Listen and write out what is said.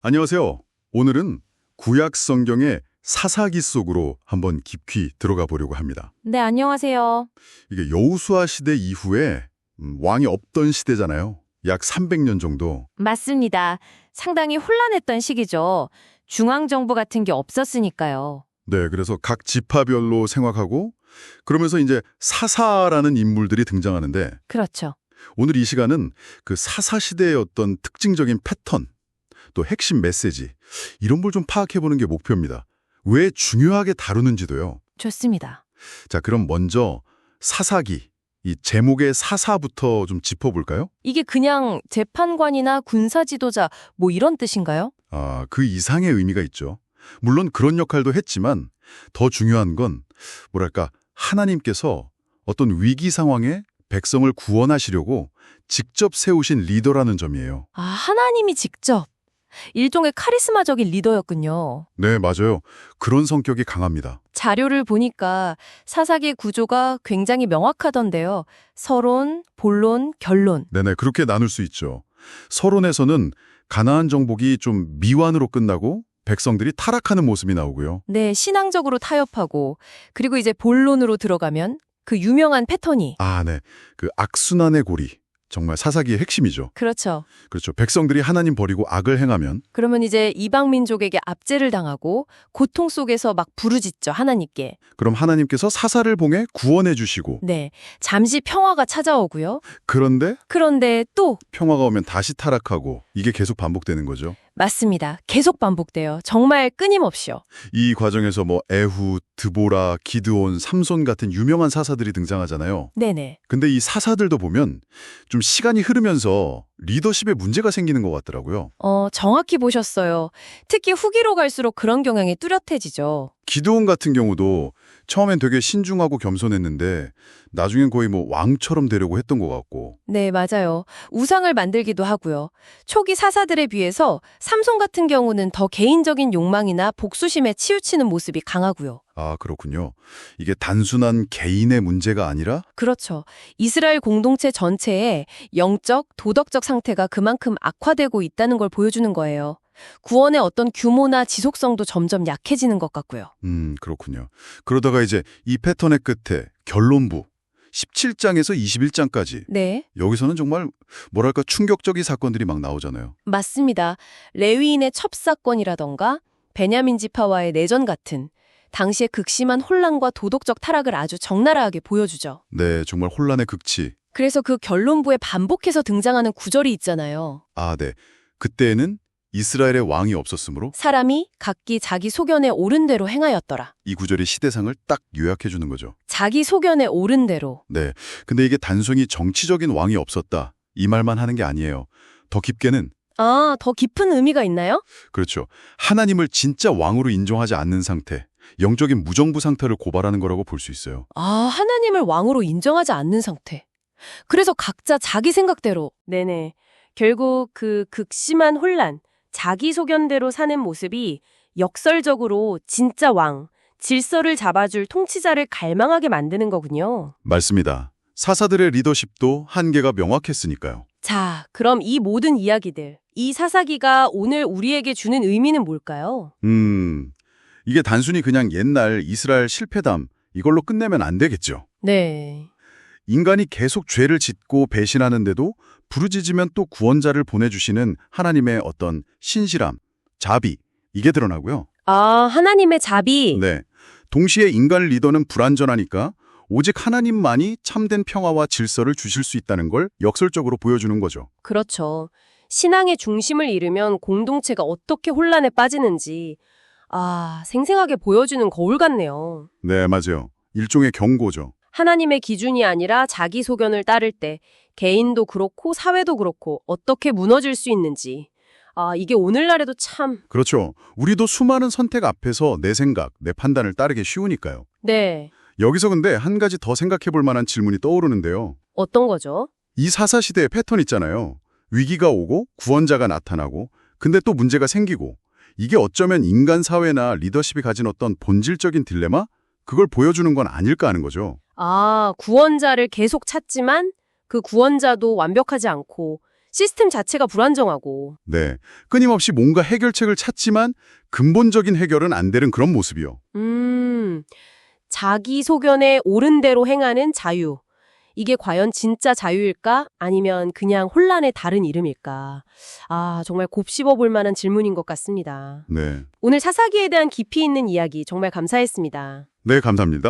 안녕하세요. 오늘은 구약 성경의 사사기 속으로 한번 깊이 들어가 보려고 합니다. 네, 안녕하세요. 이게 여호수아 시대 이후에 왕이 없던 시대잖아요. 약 300년 정도. 맞습니다. 상당히 혼란했던 시기죠. 중앙정부 같은 게 없었으니까요. 네, 그래서 각 지파별로 생활하고 그러면서 이제 사사라는 인물들이 등장하는데 그렇죠. 오늘 이 시간은 그 사사 시대의 어떤 특징적인 패턴, 또 핵심 메시지 이런 걸 좀 파악해보는 게 목표입니다. 왜 중요하게 다루는지도요. 좋습니다. 자, 그럼 먼저 사사기, 이 제목의 사사부터 좀 짚어볼까요? 이게 그냥 재판관이나 군사 지도자 뭐 이런 뜻인가요? 아, 그 이상의 의미가 있죠. 물론 그런 역할도 했지만 더 중요한 건 뭐랄까 하나님께서 어떤 위기 상황에 백성을 구원하시려고 직접 세우신 리더라는 점이에요. 아, 하나님이 직접. 일종의 카리스마적인 리더였군요. 네, 맞아요. 그런 성격이 강합니다. 자료를 보니까 사사기 구조가 굉장히 명확하던데요. 서론, 본론, 결론. 네네, 그렇게 나눌 수 있죠. 서론에서는 가나안 정복이 좀 미완으로 끝나고 백성들이 타락하는 모습이 나오고요. 네, 신앙적으로 타협하고, 그리고 이제 본론으로 들어가면 그 유명한 패턴이. 아, 네. 그 악순환의 고리. 정말 사사기의 핵심이죠. 그렇죠. 그렇죠. 백성들이 하나님 버리고 악을 행하면 그러면 이제 이방 민족에게 압제를 당하고 고통 속에서 막 부르짖죠, 하나님께. 그럼 하나님께서 사사를 봉해 구원해 주시고 네, 잠시 평화가 찾아오고요. 그런데 그런데 또 평화가 오면 다시 타락하고 이게 계속 반복되는 거죠. 맞습니다. 계속 반복돼요. 정말 끊임없이요. 이 과정에서 뭐 에훗, 드보라, 기드온, 삼손 같은 유명한 사사들이 등장하잖아요. 네네. 근데 이 사사들도 보면 좀 시간이 흐르면서 리더십에 문제가 생기는 것 같더라고요. 정확히 보셨어요. 특히 후기로 갈수록 그런 경향이 뚜렷해지죠. 기드온 같은 경우도 처음엔 되게 신중하고 겸손했는데 나중엔 거의 뭐 왕처럼 되려고 했던 것 같고. 네, 맞아요. 우상을 만들기도 하고요. 초기 사사들에 비해서 삼손 같은 경우는 더 개인적인 욕망이나 복수심에 치우치는 모습이 강하고요. 아, 그렇군요. 이게 단순한 개인의 문제가 아니라 그렇죠. 이스라엘 공동체 전체의 영적, 도덕적 상태가 그만큼 악화되고 있다는 걸 보여주는 거예요. 구원의 어떤 규모나 지속성도 점점 약해지는 것 같고요. 그렇군요. 그러다가 이제 이 패턴의 끝에 결론부 17장에서 21장까지 네, 여기서는 정말 뭐랄까 충격적인 사건들이 막 나오잖아요. 맞습니다. 레위인의 첩사건이라던가 베냐민 지파와의 내전 같은 당시의 극심한 혼란과 도덕적 타락을 아주 적나라하게 보여주죠. 네, 정말 혼란의 극치. 그래서 그 결론부에 반복해서 등장하는 구절이 있잖아요. 아, 네. 그때에는 이스라엘의 왕이 없었으므로 사람이 각기 자기 소견에 옳은 대로 행하였더라. 이 구절이 시대상을 딱 요약해 주는 거죠. 자기 소견에 옳은 대로. 네. 근데 이게 단순히 정치적인 왕이 없었다. 이 말만 하는 게 아니에요. 더 깊게는 아, 더 깊은 의미가 있나요? 그렇죠. 하나님을 진짜 왕으로 인정하지 않는 상태, 영적인 무정부 상태를 고발하는 거라고 볼 수 있어요. 아, 하나님을 왕으로 인정하지 않는 상태. 그래서 각자 자기 생각대로. 네네. 결국 그 극심한 혼란, 자기 소견대로 사는 모습이 역설적으로 진짜 왕, 질서를 잡아줄 통치자를 갈망하게 만드는 거군요. 맞습니다. 사사들의 리더십도 한계가 명확했으니까요. 자, 그럼 이 모든 이야기들, 이 사사기가 오늘 우리에게 주는 의미는 뭘까요? 이게 단순히 그냥 옛날 이스라엘 실패담 이걸로 끝내면 안 되겠죠. 네. 인간이 계속 죄를 짓고 배신하는데도 부르짖으면 또 구원자를 보내주시는 하나님의 어떤 신실함, 자비 이게 드러나고요. 아, 하나님의 자비. 네, 동시에 인간 리더는 불완전하니까 오직 하나님만이 참된 평화와 질서를 주실 수 있다는 걸 역설적으로 보여주는 거죠. 그렇죠. 신앙의 중심을 잃으면 공동체가 어떻게 혼란에 빠지는지 생생하게 보여주는 거울 같네요. 네, 맞아요. 일종의 경고죠. 하나님의 기준이 아니라 자기 소견을 따를 때 개인도 그렇고 사회도 그렇고 어떻게 무너질 수 있는지. 이게 오늘날에도 참. 그렇죠. 우리도 수많은 선택 앞에서 내 생각, 내 판단을 따르기 쉬우니까요. 네. 여기서 근데 한 가지 더 생각해 볼 만한 질문이 떠오르는데요. 어떤 거죠? 이 사사시대의 패턴 있잖아요. 위기가 오고 구원자가 나타나고 근데 또 문제가 생기고 이게 어쩌면 인간 사회나 리더십이 가진 어떤 본질적인 딜레마? 그걸 보여주는 건 아닐까 하는 거죠. 구원자를 계속 찾지만 그 구원자도 완벽하지 않고 시스템 자체가 불안정하고. 네, 끊임없이 뭔가 해결책을 찾지만 근본적인 해결은 안 되는 그런 모습이요. 자기 소견에 옳은 대로 행하는 자유. 이게 과연 진짜 자유일까? 아니면 그냥 혼란의 다른 이름일까? 아, 정말 곱씹어 볼 만한 질문인 것 같습니다. 네, 오늘 사사기에 대한 깊이 있는 이야기 정말 감사했습니다. 네, 감사합니다.